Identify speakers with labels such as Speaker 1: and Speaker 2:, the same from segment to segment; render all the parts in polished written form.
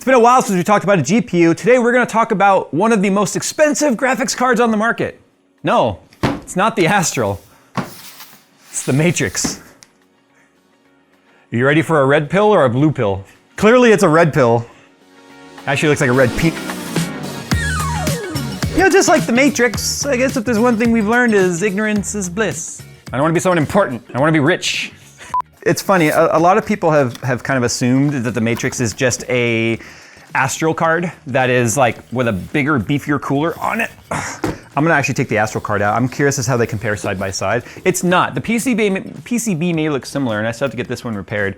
Speaker 1: been a while since we talked about a GPU. Today we're going to talk about one of the most expensive graphics cards on the market. No, it's not the Astral. It's the Matrix. Are you ready for a red pill or a blue pill? Clearly it's a red pill. Actually looks like a red pink. Yeah, just like the Matrix, I guess if there's one thing we've learned is ignorance is bliss. I don't want to be someone important. I want to be rich. It's funny, a lot of people have kind of assumed that the Matrix is just a Astral card that is like with a bigger, beefier cooler on it. I'm gonna actually take the Astral card out. I'm curious as how they compare side by side. It's not. The PCB may look similar, and I still have to get this one repaired.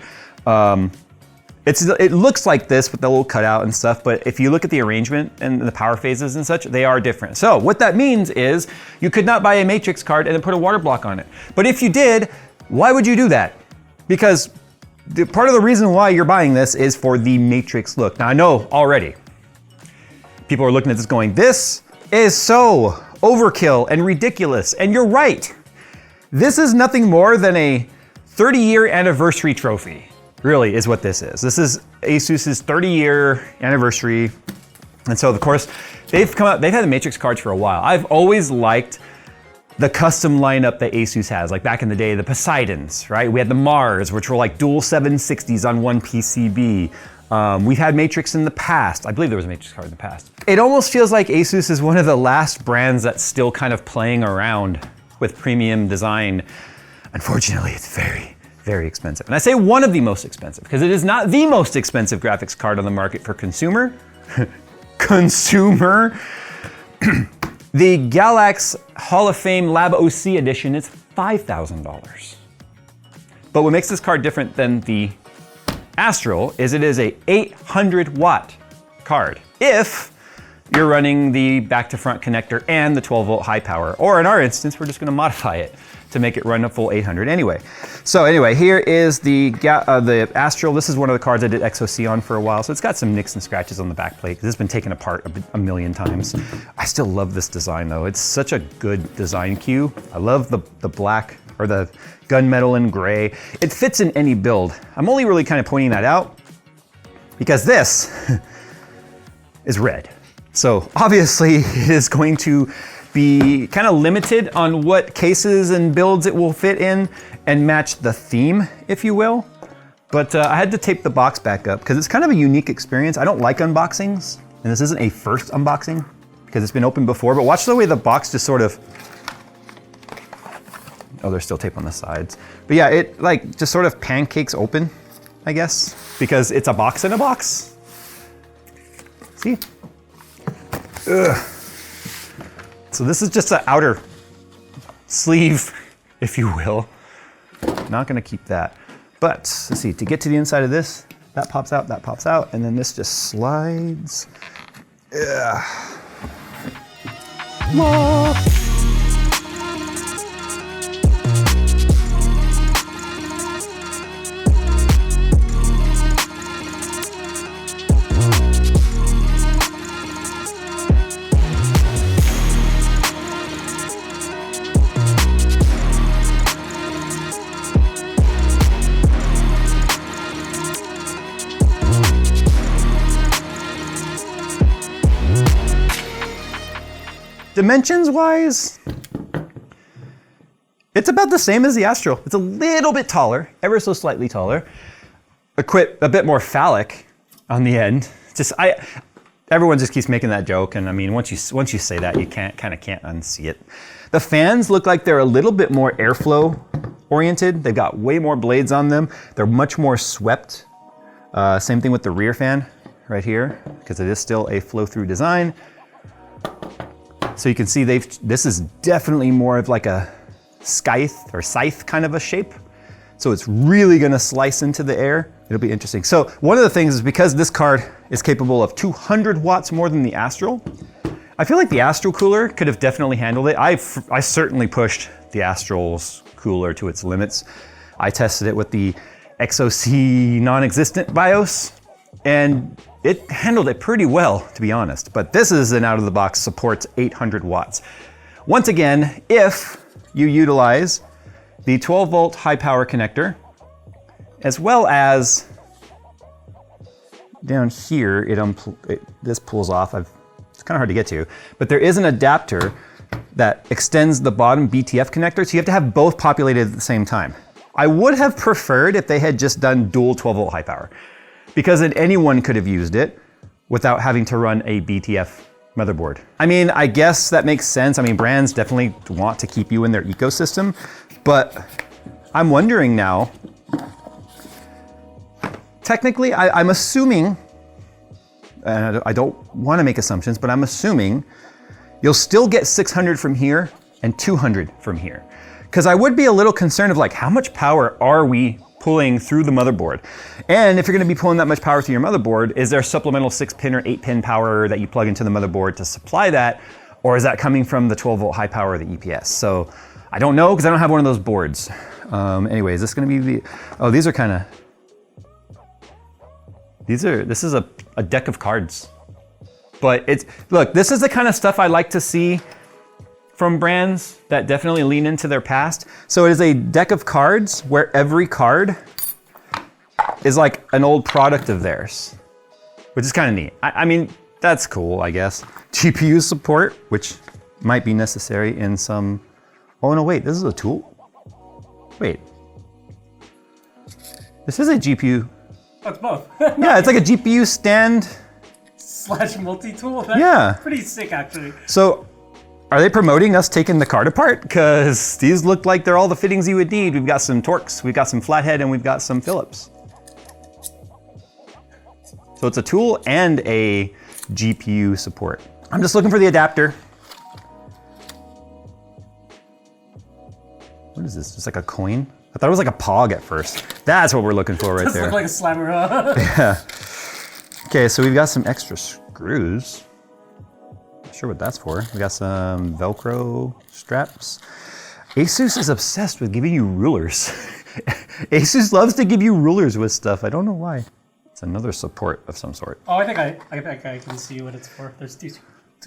Speaker 1: It looks like this with the little cutout and stuff, but if you look at the arrangement and the power phases and such, they are different. So what that means is you could not buy a Matrix card and then put a water block on it. But if you did, why would you do that? Because part of the reason why you're buying this is for the Matrix look. Now I know already, people are looking at this going, this is so overkill and ridiculous, and you're right. This is nothing more than a 30-year anniversary trophy. Really is what this is. This is ASUS's 30-year anniversary. And so of course, they've had the Matrix cards for a while. I've always liked the custom lineup that ASUS has. Like back in the day, the Poseidons, right? We had the Mars, which were like dual 760s on one PCB. We've had Matrix in the past. I believe there was a Matrix card in the past. It almost feels like ASUS is one of the last brands that's still kind of playing around with premium design. Unfortunately, it's very, very expensive. And I say one of the most expensive because it is not the most expensive graphics card on the market for consumer. Consumer. The Galax Hall of Fame Lab OC edition is $5,000. But what makes this card different than the Astral is it is a 800 watt card. If you're running the back to front connector and the 12 volt high power, or in our instance, we're just gonna modify it to make it run a full 800 anyway. So anyway, here is the Astral. This is one of the cards I did XOC on for a while. So it's got some nicks and scratches on the back plate because it's been taken apart a million times. I still love this design though. It's such a good design cue. I love the black or the gunmetal and gray. It fits in any build. I'm only really kind of pointing that out because this is red. So obviously it is going to be kind of limited on what cases and builds it will fit in and match the theme, if you will. But I had to tape the box back up because it's kind of a unique experience. I don't like unboxings, and this isn't a first unboxing because it's been opened before, but watch the way the box just sort of, oh, there's still tape on the sides. But yeah, it like just sort of pancakes open, I guess, because it's a box in a box. See? Ugh. So this is just an outer sleeve, if you will. Not gonna keep that. But let's see, to get to the inside of this, that pops out, and then this just slides. Ugh. Whoa. Dimensions wise, it's about the same as the Astral. It's a little bit taller, ever so slightly taller. A bit more phallic on the end. Everyone just keeps making that joke, and I mean, once you say that, you can't unsee it. The fans look like they're a little bit more airflow oriented. They've got way more blades on them. They're much more swept. Same thing with the rear fan right here, because it is still a flow-through design. So you can see this is definitely more of like a scythe kind of a shape. So it's really gonna slice into the air. It'll be interesting. So one of the things is because this card is capable of 200 watts more than the Astral, I feel like the Astral cooler could have definitely handled it. I certainly pushed the Astral's cooler to its limits. I tested it with the XOC non-existent BIOS, and it handled it pretty well, to be honest. But this is an out-of-the-box, supports 800 watts. Once again, if you utilize the 12-volt high-power connector, as well as down here, this pulls off. It's kind of hard to get to, but there is an adapter that extends the bottom BTF connector, so you have to have both populated at the same time. I would have preferred if they had just done dual 12-volt high power, because then anyone could have used it without having to run a BTF motherboard. I mean, I guess that makes sense. I mean, brands definitely want to keep you in their ecosystem, but I'm wondering now, technically, I'm assuming, and I don't want to make assumptions, but I'm assuming you'll still get 600 from here and 200 from here. Because I would be a little concerned of like, how much power are we pulling through the motherboard? And if you're gonna be pulling that much power through your motherboard, is there supplemental 6-pin or 8-pin power that you plug into the motherboard to supply that? Or is that coming from the 12-volt high power of the EPS? So I don't know, because I don't have one of those boards. Anyway, is this gonna be the, oh, these are kind of, this is a deck of cards. But look, this is the kind of stuff I like to see from brands that definitely lean into their past. So it is a deck of cards where every card is like an old product of theirs, which is kind of neat. I mean, that's cool, I guess. GPU support, which might be necessary in some, oh no, wait, this is a tool? Wait. This is a GPU.
Speaker 2: Oh, it's both.
Speaker 1: Yeah, it's like a GPU stand.
Speaker 2: Slash multi-tool? That's
Speaker 1: yeah.
Speaker 2: Pretty sick, actually.
Speaker 1: So, are they promoting us taking the card apart? Because these look like they're all the fittings you would need. We've got some Torx, we've got some flathead, and we've got some Phillips. So it's a tool and a GPU support. I'm just looking for the adapter. What is this, just like a coin? I thought it was like a POG at first. That's what we're looking for right there.
Speaker 2: Does look like a slammer, huh?
Speaker 1: Yeah. Okay, so we've got some extra screws. Not sure what that's for. We got some Velcro straps. ASUS is obsessed with giving you rulers. ASUS loves to give you rulers with stuff. I don't know why. It's another support of some sort.
Speaker 2: Oh, I think I can see what it's for. There's two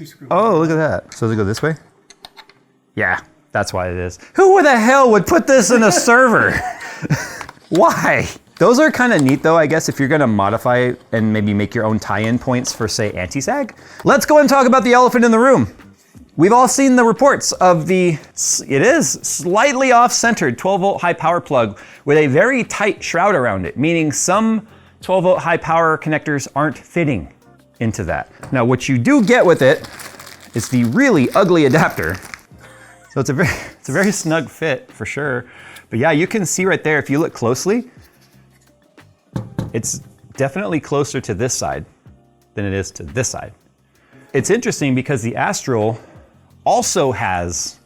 Speaker 2: screws.
Speaker 1: Oh, look at that. So does it go this way? Yeah, that's why it is. Who the hell would put this in a server? Why? Those are kind of neat though, I guess, if you're gonna modify and maybe make your own tie-in points for, say, anti-sag. Let's go and talk about the elephant in the room. We've all seen the reports of it is slightly off-centered 12-volt high power plug with a very tight shroud around it, meaning some 12-volt high power connectors aren't fitting into that. Now, what you do get with it is the really ugly adapter. So it's a very snug fit for sure. But yeah, you can see right there, if you look closely, it's definitely closer to this side than it is to this side. It's interesting because the Astral also has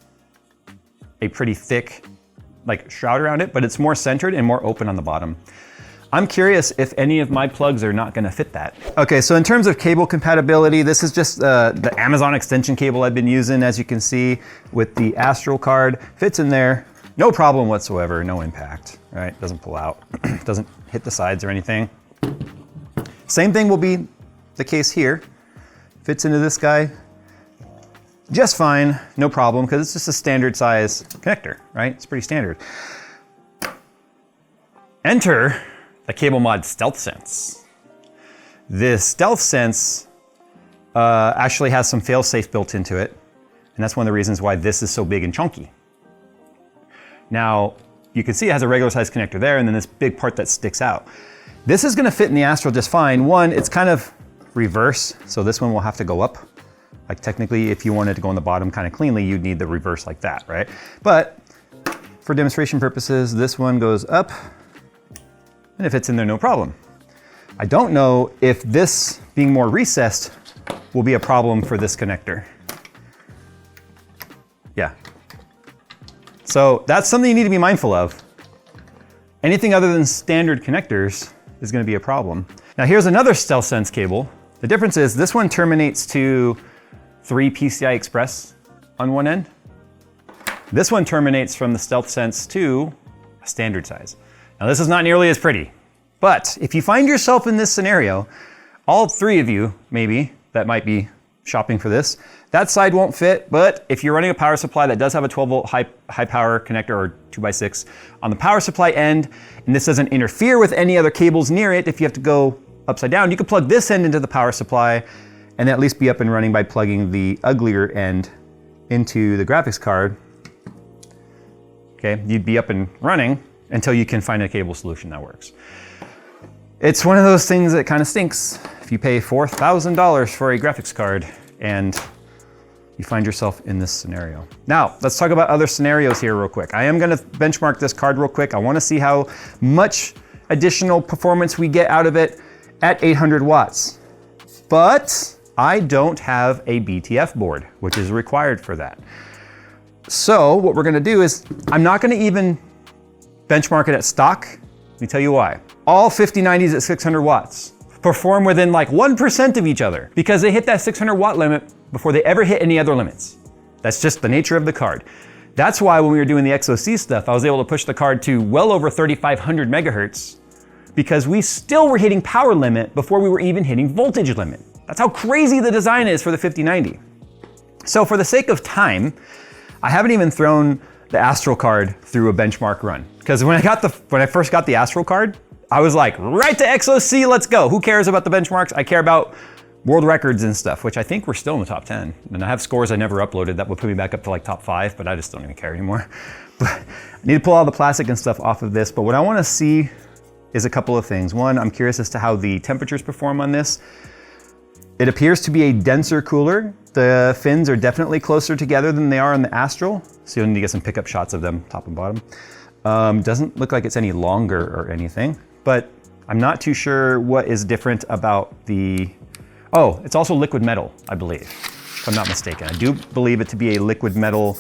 Speaker 1: a pretty thick like shroud around it, but it's more centered and more open on the bottom. I'm curious if any of my plugs are not gonna fit that. Okay, so in terms of cable compatibility, this is just the Amazon extension cable I've been using, as you can see, with the Astral card. Fits in there, no problem whatsoever, no impact, right? Doesn't pull out, doesn't hit the sides or anything. Same thing will be the case here. Fits into this guy just fine, no problem, because it's just a standard size connector, right? It's pretty standard. Enter the cable mod Stealth Sense. This Stealth Sense actually has some fail-safe built into it, and that's one of the reasons why this is so big and chunky. Now, you can see it has a regular size connector there, and then this big part that sticks out. This is gonna fit in the Astral just fine. One, it's kind of reverse, so this one will have to go up. Like technically, if you wanted to go on the bottom kind of cleanly, you'd need the reverse like that, right? But for demonstration purposes, this one goes up, and it fits in there no problem. I don't know if this being more recessed will be a problem for this connector. Yeah. So that's something you need to be mindful of. Anything other than standard connectors is gonna be a problem. Now here's another Stealth Sense cable. The difference is this one terminates to 3 PCI Express on one end. This one terminates from the Stealth Sense to a standard size. Now this is not nearly as pretty, but if you find yourself in this scenario, all 3 of you maybe that might be shopping for this, that side won't fit, but if you're running a power supply that does have a 12-volt high power connector or 2x6 on the power supply end, and this doesn't interfere with any other cables near it, if you have to go upside down, you could plug this end into the power supply and at least be up and running by plugging the uglier end into the graphics card. Okay, you'd be up and running until you can find a cable solution that works. It's one of those things that kind of stinks if you pay $4,000 for a graphics card and you find yourself in this scenario. Now, let's talk about other scenarios here real quick. I am gonna benchmark this card real quick. I wanna see how much additional performance we get out of it at 800 watts. But I don't have a BTF board, which is required for that. So what we're gonna do is, I'm not gonna even benchmark it at stock. Let me tell you why. All 5090s at 600 watts perform within like 1% of each other because they hit that 600 watt limit before they ever hit any other limits. That's just the nature of the card. That's why when we were doing the XOC stuff, I was able to push the card to well over 3,500 megahertz because we still were hitting power limit before we were even hitting voltage limit. That's how crazy the design is for the 5090. So for the sake of time, I haven't even thrown the Astral card through a benchmark run. Because when I first got the Astral card, I was like, right to XOC, let's go. Who cares about the benchmarks? I care about world records and stuff, which I think we're still in the top 10. And I have scores I never uploaded that would put me back up to like top 5, but I just don't even care anymore. But I need to pull all the plastic and stuff off of this. But what I wanna see is a couple of things. One, I'm curious as to how the temperatures perform on this. It appears to be a denser cooler. The fins are definitely closer together than they are on the Astral. So you'll need to get some pickup shots of them top and bottom. Doesn't look like it's any longer or anything, but I'm not too sure what is different about the, oh, it's also liquid metal, I believe, if I'm not mistaken. I do believe it to be a liquid metal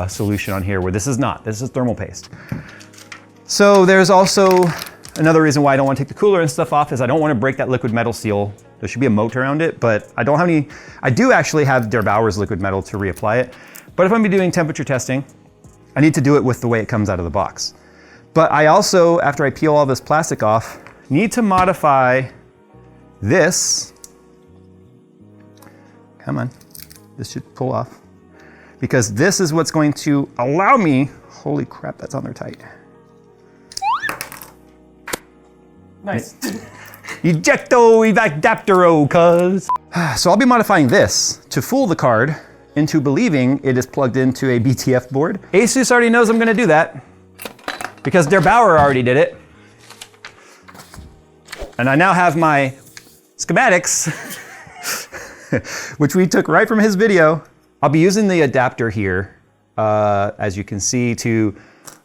Speaker 1: solution on here where this is not, this is thermal paste. So there's also another reason why I don't want to take the cooler and stuff off is I don't want to break that liquid metal seal. There should be a moat around it, but I don't have any, I do actually have Der Bauer's liquid metal to reapply it. But if I'm doing temperature testing, I need to do it with the way it comes out of the box. But I also, after I peel all this plastic off, need to modify this. Come on, this should pull off. Because this is what's going to allow me, holy crap, that's on there tight.
Speaker 2: Nice.
Speaker 1: Ejecto Adaptero, cuz. So I'll be modifying this to fool the card into believing it is plugged into a BTF board. ASUS already knows I'm gonna do that because Der Bauer already did it. And I now have my schematics, which we took right from his video. I'll be using the adapter here, as you can see, to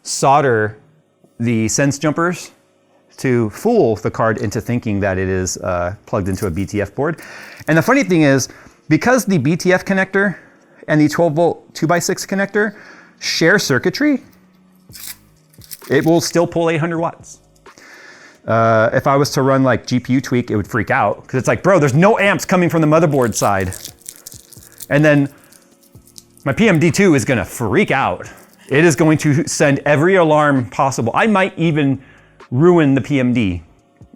Speaker 1: solder the sense jumpers to fool the card into thinking that it is plugged into a BTF board. And the funny thing is, because the BTF connector and the 12 volt 2x6 connector share circuitry, it will still pull 800 watts. If I was to run like GPU tweak, it would freak out because it's like, bro, there's no amps coming from the motherboard side. And then my PMD2 is gonna freak out. It is going to send every alarm possible. I might even ruin the PMD,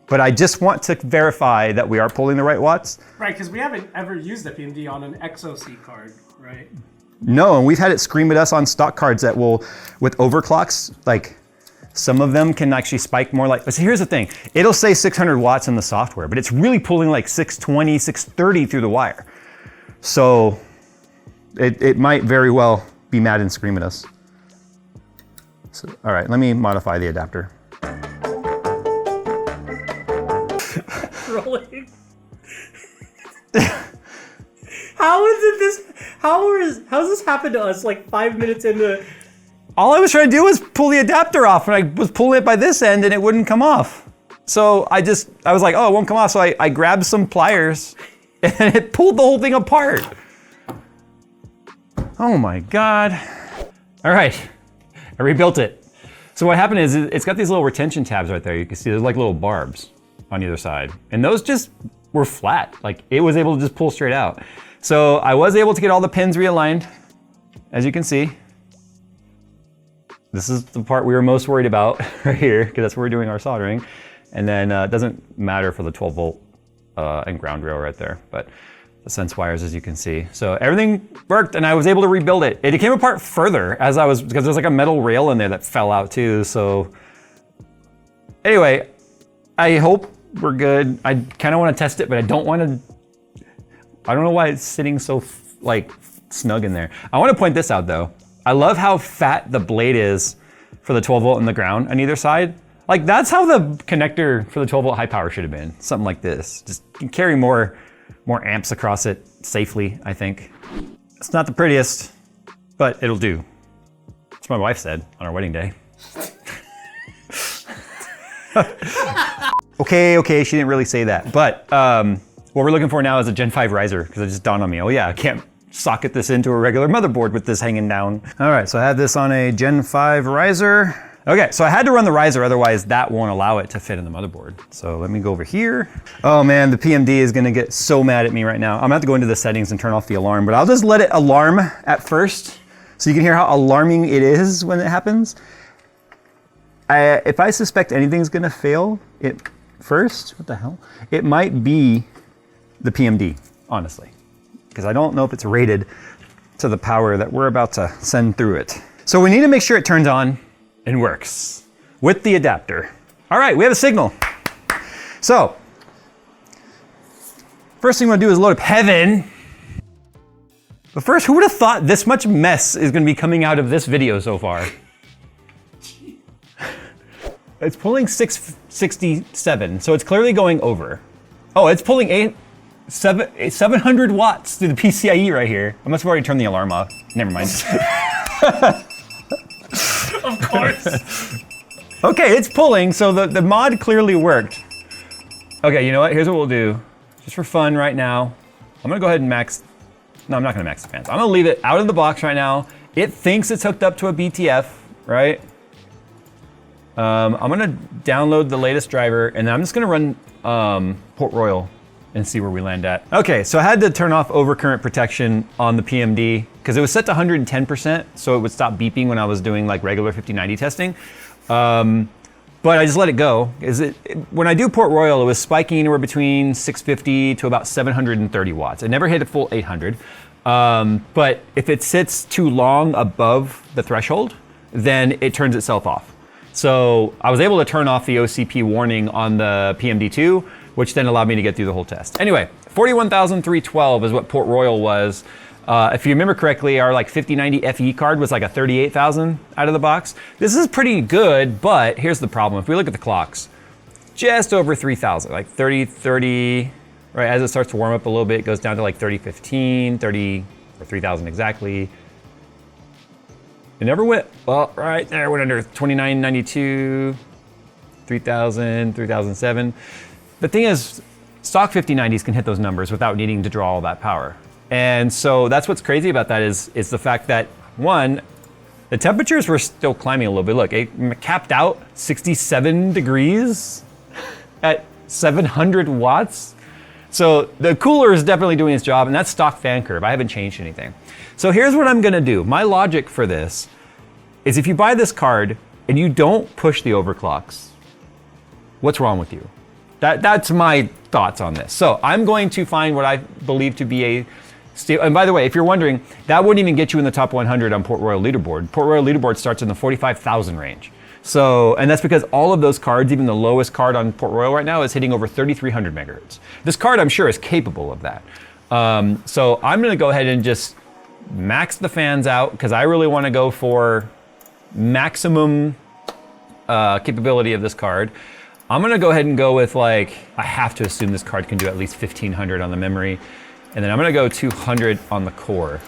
Speaker 1: but I just want to verify that we are pulling the right watts.
Speaker 2: Right, because we haven't ever used the PMD on an XOC card, right?
Speaker 1: No, and we've had it scream at us on stock cards that will, with overclocks, like some of them can actually spike more like, so here's the thing, it'll say 600 watts in the software, but it's really pulling like 620, 630 through the wire. So it might very well be mad and scream at us. So, all right, let me modify the adapter.
Speaker 2: Rolling. How's this happened to us like 5 minutes into?
Speaker 1: All I was trying to do was pull the adapter off, and I was pulling it by this end and it wouldn't come off. So I was like, oh, it won't come off. So I grabbed some pliers and it pulled the whole thing apart. Oh my God. All right, I rebuilt it. So what happened is it's got these little retention tabs right there. You can see there's like little barbs on either side. And those just were flat. Like it was able to just pull straight out. So I was able to get all the pins realigned, as you can see. This is the part we were most worried about right here, because that's where we're doing our soldering. And then it doesn't matter for the 12 volt and ground rail right there, but the sense wires, as you can see. So everything worked and I was able to rebuild it. It came apart further because there's like a metal rail in there that fell out too. So anyway, I hope we're good. I kind of want to test it, but I don't want to. I don't know why it's sitting so like snug in there. I want to point this out though. I love how fat the blade is for the 12 volt in the ground on either side. Like that's how the connector for the 12 volt high power should have been. Something like this. Just can carry more amps across it safely, I think. It's not the prettiest, but it'll do. That's what my wife said on our wedding day. Okay, she didn't really say that. But what we're looking for now is a Gen 5 riser, because it just dawned on me, oh yeah, I can't socket this into a regular motherboard with this hanging down. All right, so I have this on a Gen 5 riser. Okay, so I had to run the riser, otherwise that won't allow it to fit in the motherboard. So let me go over here. Oh man, the PMD is gonna get so mad at me right now. I'm gonna have to go into the settings and turn off the alarm, but I'll just let it alarm at first, so you can hear how alarming it is when it happens. If I suspect anything's gonna fail it first, what the hell? It might be the PMD, honestly, because I don't know if it's rated to the power that we're about to send through it. So we need to make sure it turns on and works with the adapter. All right, we have a signal. So, first thing we're gonna do is load up Heaven. But first, who would have thought this much mess is gonna be coming out of this video so far? It's pulling 667, so it's clearly going over. Oh, it's pulling 700 watts through the PCIe right here. I must have already turned the alarm off. Never mind.
Speaker 2: Of course.
Speaker 1: Okay, it's pulling, so the mod clearly worked. Okay, you know what? Here's what we'll do. Just for fun right now, I'm gonna go ahead and max. No, I'm not gonna max the fans. I'm gonna leave it out of the box right now. It thinks it's hooked up to a BTF, right? I'm gonna download the latest driver, and then I'm just gonna run Port Royal and see where we land at. Okay, so I had to turn off overcurrent protection on the PMD because it was set to 110%, so it would stop beeping when I was doing like regular 5090 testing. But I just let it go. When I do Port Royal, it was spiking anywhere between 650 to about 730 watts. It never hit a full 800. But if it sits too long above the threshold, then it turns itself off. So I was able to turn off the OCP warning on the PMD2, which then allowed me to get through the whole test. Anyway, 41,312 is what Port Royal was. If you remember correctly, our like 5090 FE card was like a 38,000 out of the box. This is pretty good, but here's the problem. If we look at the clocks, just over 3,000, like 30, right? As it starts to warm up a little bit, it goes down to like 3015, 30, or 3,000 exactly. It never went, well, right there, went under 2992, 3,000, 3007. The thing is, stock 5090s can hit those numbers without needing to draw all that power. And so that's what's crazy about that is the fact that, one, the temperatures were still climbing a little bit. Look, it capped out 67 degrees at 700 watts. So the cooler is definitely doing its job, and that's stock fan curve. I haven't changed anything. So here's what I'm gonna do. My logic for this is if you buy this card and you don't push the overclocks, what's wrong with you? That's my thoughts on this. So I'm going to find what I believe to be a stable, and by the way, if you're wondering, that wouldn't even get you in the top 100 on Port Royal leaderboard. Port Royal leaderboard starts in the 45,000 range. So, and that's because all of those cards, even the lowest card on Port Royal right now is hitting over 3,300 megahertz. This card, I'm sure, is capable of that. So I'm gonna go ahead and just max the fans out because I really wanna go for maximum capability of this card. I'm gonna go ahead and go with like, I have to assume this card can do at least 1,500 on the memory. And then I'm gonna go 200 on the core.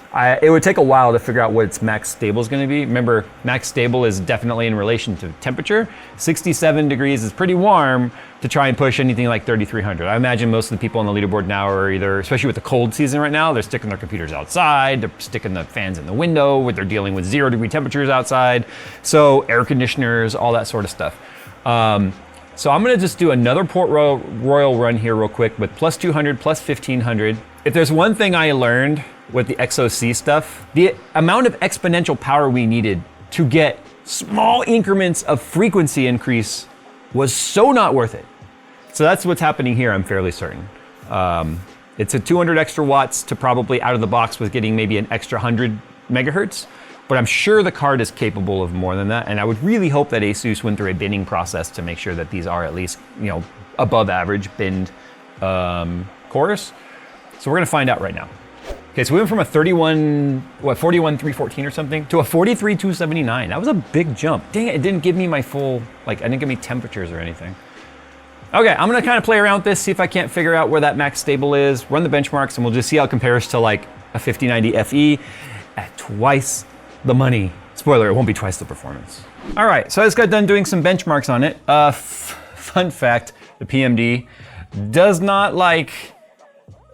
Speaker 1: It would take a while to figure out what its max stable is gonna be. Remember, max stable is definitely in relation to temperature. 67 degrees is pretty warm to try and push anything like 3,300. I imagine most of the people on the leaderboard now are either, especially with the cold season right now, they're sticking their computers outside, they're sticking the fans in the window, where they're dealing with 0-degree temperatures outside. So air conditioners, all that sort of stuff. So I'm gonna just do another Port Royal run here real quick with plus 200, plus 1,500. If there's one thing I learned with the XOC stuff, the amount of exponential power we needed to get small increments of frequency increase was so not worth it. So that's what's happening here, I'm fairly certain. It's a 200 extra watts to probably out of the box with getting maybe an extra 100 megahertz. But I'm sure the card is capable of more than that, and I would really hope that ASUS went through a binning process to make sure that these are at least, above average binned cores. So we're gonna find out right now. Okay, so we went from a 41,314 or something to a 43,279. That was a big jump. Dang it didn't give me my full, like, I didn't give me temperatures or anything. Okay, I'm gonna kind of play around with this, see if I can't figure out where that max stable is, run the benchmarks, and we'll just see how it compares to like a 5090 FE at twice the money. Spoiler, it won't be twice the performance. All right, so I just got done doing some benchmarks on it. Fun fact, the PMD does not like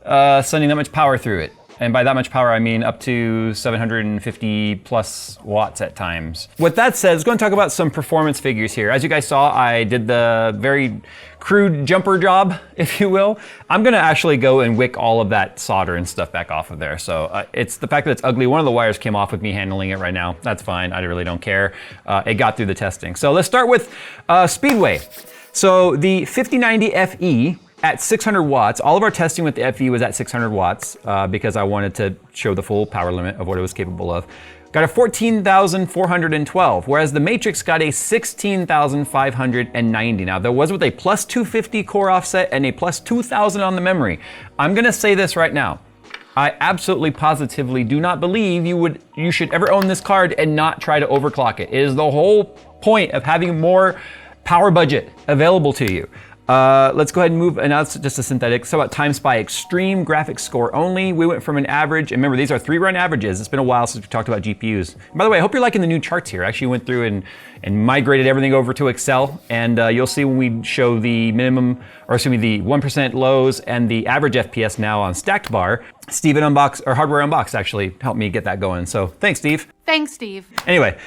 Speaker 1: sending that much power through it. And by that much power, I mean up to 750 plus watts at times. With that said, let's go and talk about some performance figures here. As you guys saw, I did the very crude jumper job, if you will. I'm gonna actually go and wick all of that solder and stuff back off of there. So it's the fact that it's ugly. One of the wires came off with me handling it right now. That's fine, I really don't care. It got through the testing. So let's start with Speedway. So the 5090 FE, at 600 watts, all of our testing with the FE was at 600 watts because I wanted to show the full power limit of what it was capable of. Got a 14,412, whereas the Matrix got a 16,590. Now, there was with a plus 250 core offset and a plus 2,000 on the memory. I'm gonna say this right now. I absolutely positively do not believe you should ever own this card and not try to overclock it. It is the whole point of having more power budget available to you. Let's go ahead and move, and now it's just a synthetic. So about Time Spy Extreme, graphics score only. We went from an average, and remember these are 3-run averages. It's been a while since we talked about GPUs. And by the way, I hope you're liking the new charts here. I actually went through and migrated everything over to Excel, and you'll see when we show the minimum, or excuse me, the 1% lows and the average FPS now on stacked bar. Steve at Hardware Unboxed actually helped me get that going. So thanks, Steve.
Speaker 3: Thanks, Steve.
Speaker 1: Anyway,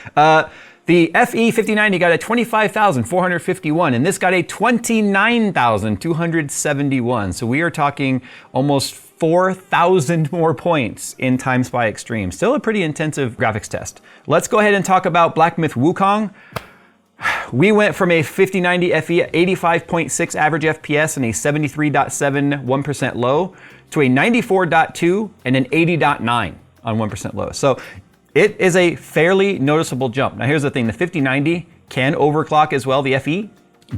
Speaker 1: the FE 5090 got a 25,451, and this got a 29,271. So we are talking almost 4,000 more points in Time Spy Extreme. Still a pretty intensive graphics test. Let's go ahead and talk about Black Myth Wukong. We went from a 5090 FE at 85.6 average FPS and a 73.7 1% low to a 94.2 and an 80.9 on 1% low. So it is a fairly noticeable jump. Now here's the thing, the 5090 can overclock as well, the FE,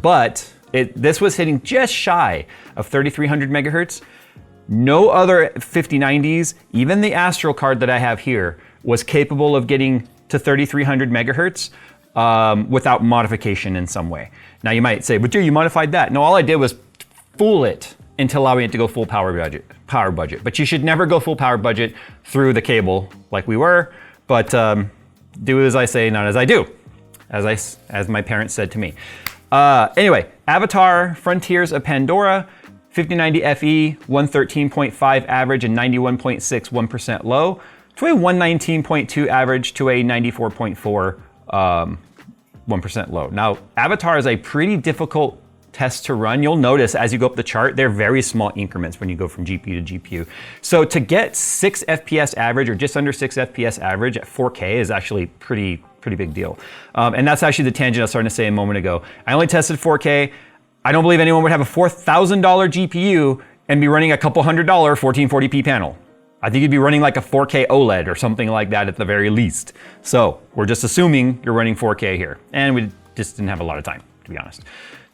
Speaker 1: but this was hitting just shy of 3,300 megahertz. No other 5090s, even the Astral card that I have here, was capable of getting to 3,300 megahertz without modification in some way. Now you might say, but dude, you modified that. No, all I did was fool it into allowing it to go full power budget. But you should never go full power budget through the cable like we were. But do as I say, not as I do, as my parents said to me. Anyway, Avatar, Frontiers of Pandora, 5090 FE, 113.5 average and 91.6 1% low, to a 119.2 average to a 94.4 1% low. Now, Avatar is a pretty difficult test to run. You'll notice as you go up the chart, they're very small increments when you go from GPU to GPU. So to get 6 FPS average or just under 6 FPS average at 4K is actually pretty big deal. And that's actually the tangent I was starting to say a moment ago. I only tested 4K. I don't believe anyone would have a $4,000 GPU and be running a couple $100 1440p panel. I think you'd be running like a 4K OLED or something like that at the very least. So we're just assuming you're running 4K here. And we just didn't have a lot of time, to be honest.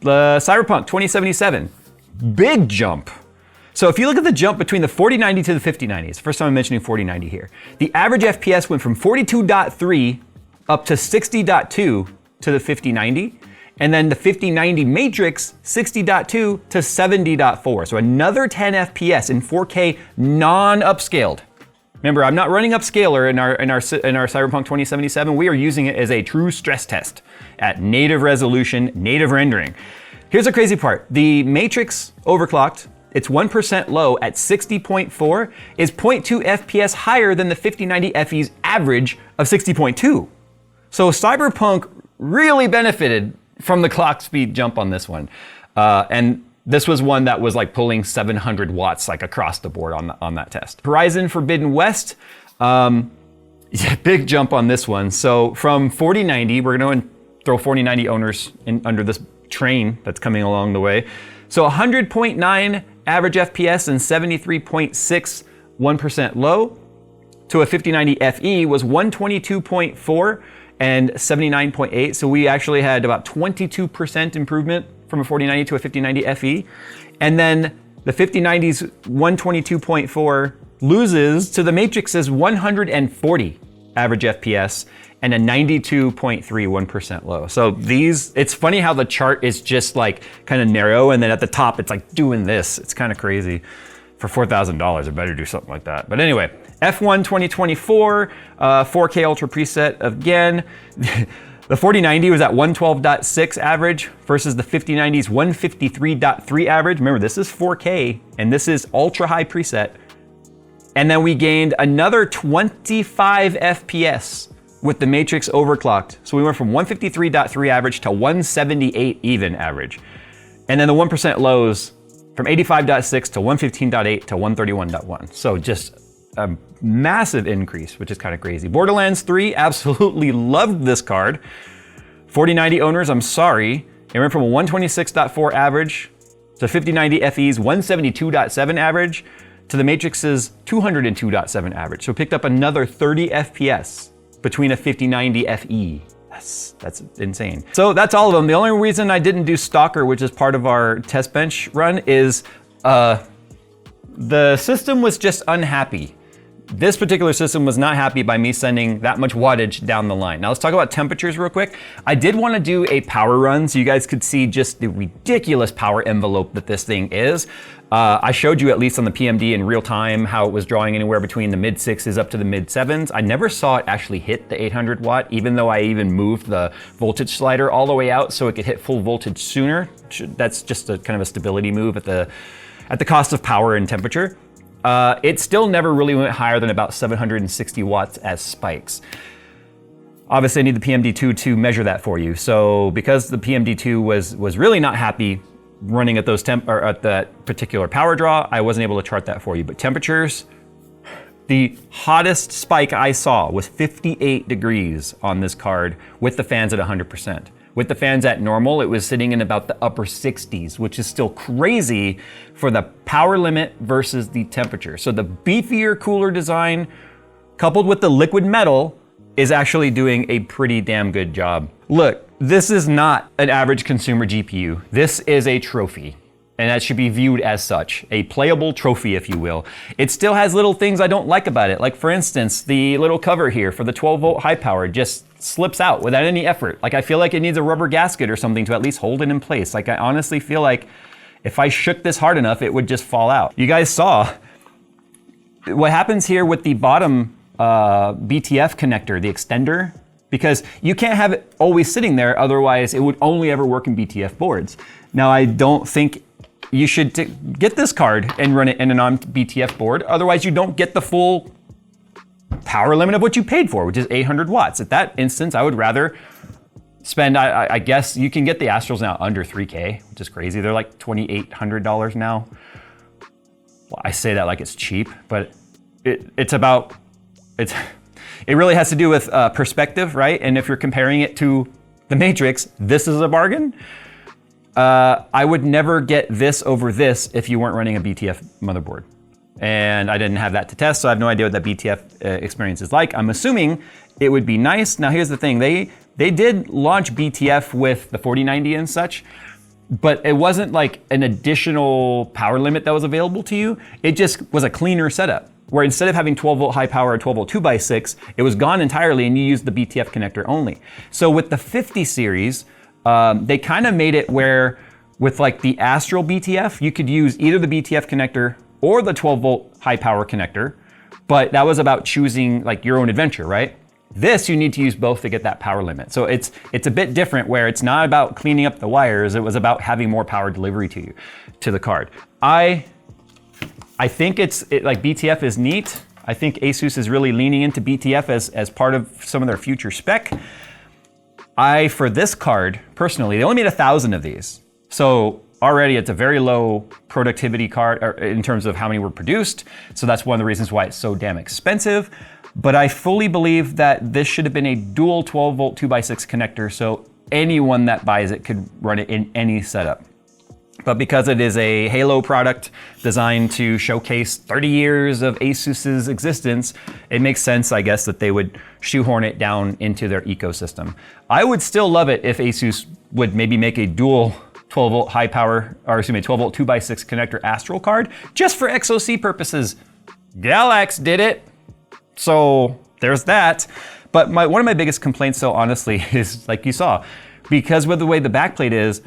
Speaker 1: Cyberpunk 2077, big jump. So if you look at the jump between the 4090 to the 5090, it's the first time I'm mentioning 4090 here. The average FPS went from 42.3 up to 60.2 to the 5090. And then the 5090 Matrix, 60.2 to 70.4. So another 10 FPS in 4K non-upscaled. Remember, I'm not running upscaler in our Cyberpunk 2077. We are using it as a true stress test at native resolution, native rendering. Here's the crazy part. The Matrix overclocked. It's 1% low at 60.4 is 0.2 FPS higher than the 5090 FE's average of 60.2. So Cyberpunk really benefited from the clock speed jump on this one. And this was one that was like pulling 700 watts like across the board on that test. Horizon Forbidden West, big jump on this one. So from 4090, we're gonna throw 4090 owners in under this train that's coming along the way. So 100.9 average FPS and 73.6 1% low to a 5090 FE was 122.4 and 79.8. So we actually had about 22% improvement from a 4090 to a 5090 FE. And then the 5090's 122.4 loses to the Matrix's 140 average FPS and a 92.31% low. So these, it's funny how the chart is just like kind of narrow, and then at the top it's like doing this. It's kind of crazy. For $4,000, I better do something like that. But anyway, F1 2024, 4K Ultra preset again. The 4090 was at 112.6 average versus the 5090's 153.3 average. Remember, this is 4K and this is ultra high preset. And then we gained another 25 FPS with the Matrix overclocked. So we went from 153.3 average to 178 even average. And then the 1% lows from 85.6 to 115.8 to 131.1. So just a massive increase, which is kind of crazy. Borderlands 3, absolutely loved this card. 4090 owners, I'm sorry. It went from a 126.4 average to 5090 FE's 172.7 average to the Matrix's 202.7 average. So it picked up another 30 FPS between a 5090 FE. That's insane. So that's all of them. The only reason I didn't do Stalker, which is part of our test bench run, is the system was just unhappy. This particular system was not happy by me sending that much wattage down the line. Now let's talk about temperatures real quick. I did want to do a power run so you guys could see just the ridiculous power envelope that this thing is. I showed you, at least on the PMD in real time, how it was drawing anywhere between the mid 6s up to the mid 7s. I never saw it actually hit the 800 watt, even though I even moved the voltage slider all the way out so it could hit full voltage sooner. That's just a kind of a stability move at the cost of power and temperature. It still never really went higher than about 760 watts as spikes. Obviously I need the PMD2 to measure that for you. So because the PMD2 was really not happy running at those at that particular power draw, I wasn't able to chart that for you. But temperatures, the hottest spike I saw was 58 degrees on this card with the fans at 100%. With the fans at normal, it was sitting in about the upper 60s, which is still crazy for the power limit versus the temperature. So the beefier cooler design coupled with the liquid metal is actually doing a pretty damn good job. Look, this is not an average consumer GPU. This is a trophy, and that should be viewed as such, a playable trophy, if you will. It still has little things I don't like about it. Like for instance, the little cover here for the 12 volt high power just slips out without any effort. Like I feel like it needs a rubber gasket or something to at least hold it in place. Like I honestly feel like if I shook this hard enough, it would just fall out. You guys saw what happens here with the bottom BTF connector, the extender, because you can't have it always sitting there, otherwise it would only ever work in BTF boards. Now I don't think you should get this card and run it in a non-BTF board, otherwise you don't get the full power limit of what you paid for, which is 800 watts. At that instance, I would rather spend, I guess you can get the Astrals now under 3K, which is crazy. They're like $2,800 now. Well, I say that like it's cheap, but it really has to do with perspective, right? And if you're comparing it to the Matrix, this is a bargain. I would never get this over this if you weren't running a BTF motherboard. And I didn't have that to test, so I have no idea what that BTF experience is like. I'm assuming it would be nice. Now here's the thing, they did launch BTF with the 4090 and such, but it wasn't like an additional power limit that was available to you. It just was a cleaner setup, where instead of having 12 volt high power or 12 volt 2x6, it was gone entirely and you used the BTF connector only. So with the 50 series, they kind of made it where with like the Astral BTF, you could use either the BTF connector or the 12 volt high power connector, but that was about choosing like your own adventure, right? This, you need to use both to get that power limit. So it's a bit different where it's not about cleaning up the wires, it was about having more power delivery to the card. I think like BTF is neat. I think ASUS is really leaning into BTF as part of some of their future spec. For this card, personally, they only made 1,000 of these. So already it's a very low productivity card in terms of how many were produced. So that's one of the reasons why it's so damn expensive. But I fully believe that this should have been a dual 12 volt 2x6 connector. So anyone that buys it could run it in any setup. But because it is a Halo product designed to showcase 30 years of ASUS's existence, it makes sense, I guess, that they would shoehorn it down into their ecosystem. I would still love it if ASUS would maybe make a dual 12 volt high power, or excuse me, 12 volt 2x6 connector Astral card just for XOC purposes. Galax did it. So there's that. But one of my biggest complaints though, honestly, is like you saw, because with the way the backplate is,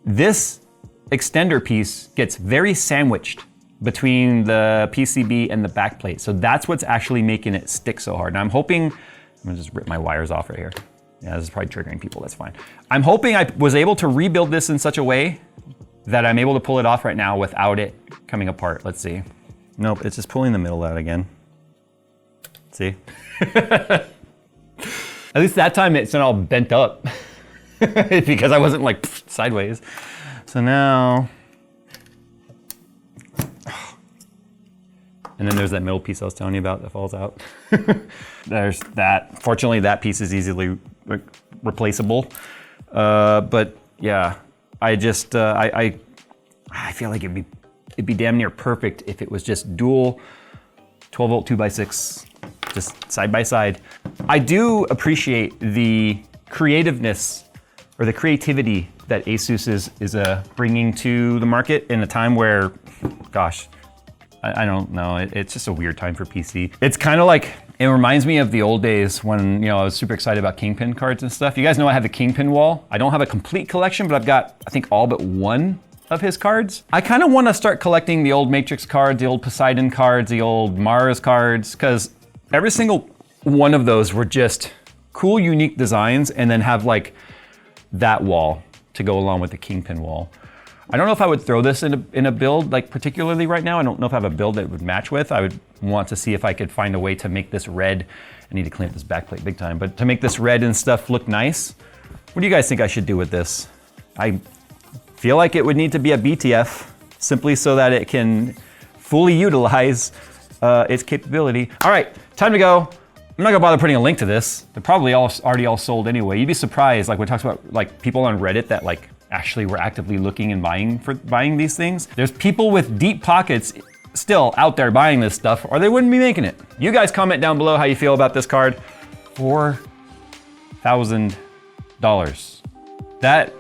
Speaker 1: this extender piece gets very sandwiched between the PCB and the backplate. So that's what's actually making it stick so hard. Now I'm hoping, I'm gonna just rip my wires off right here. Yeah, this is probably triggering people, that's fine. I'm hoping I was able to rebuild this in such a way that I'm able to pull it off right now without it coming apart. Let's see. Nope, it's just pulling the middle out again. See? At least that time it's not all bent up because I wasn't like sideways. So now, and then there's that middle piece I was telling you about that falls out. There's that. Fortunately, that piece is easily replaceable. But yeah, I just, I feel like it'd be damn near perfect if it was just dual 12 volt 2x6, just side by side. I do appreciate the creativeness or the creativity that ASUS is bringing to the market in a time where, gosh, I don't know, it's just a weird time for PC. It's kind of like, it reminds me of the old days when, I was super excited about Kingpin cards and stuff. You guys know I have the Kingpin wall. I don't have a complete collection, but I've got, I think, all but one of his cards. I kind of want to start collecting the old Matrix cards, the old Poseidon cards, the old Mars cards, because every single one of those were just cool, unique designs, and then have like that wall to go along with the Kingpin wall. I don't know if I would throw this in a build, like particularly right now. I don't know if I have a build that would match with. I would want to see if I could find a way to make this red. I need to clean up this backplate big time, but to make this red and stuff look nice. What do you guys think I should do with this? I feel like it would need to be a BTF simply so that it can fully utilize its capability. All right, time to go. I'm not gonna bother putting a link to this. They're probably already all sold anyway. You'd be surprised, like when it talks about like people on Reddit that like actually were actively looking and buying these things. There's people with deep pockets still out there buying this stuff, or they wouldn't be making it. You guys comment down below how you feel about this card. $4,000. That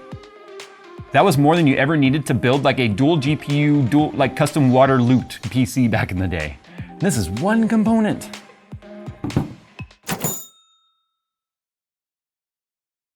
Speaker 1: was more than you ever needed to build like a dual GPU, like custom water looped PC back in the day. And this is one component.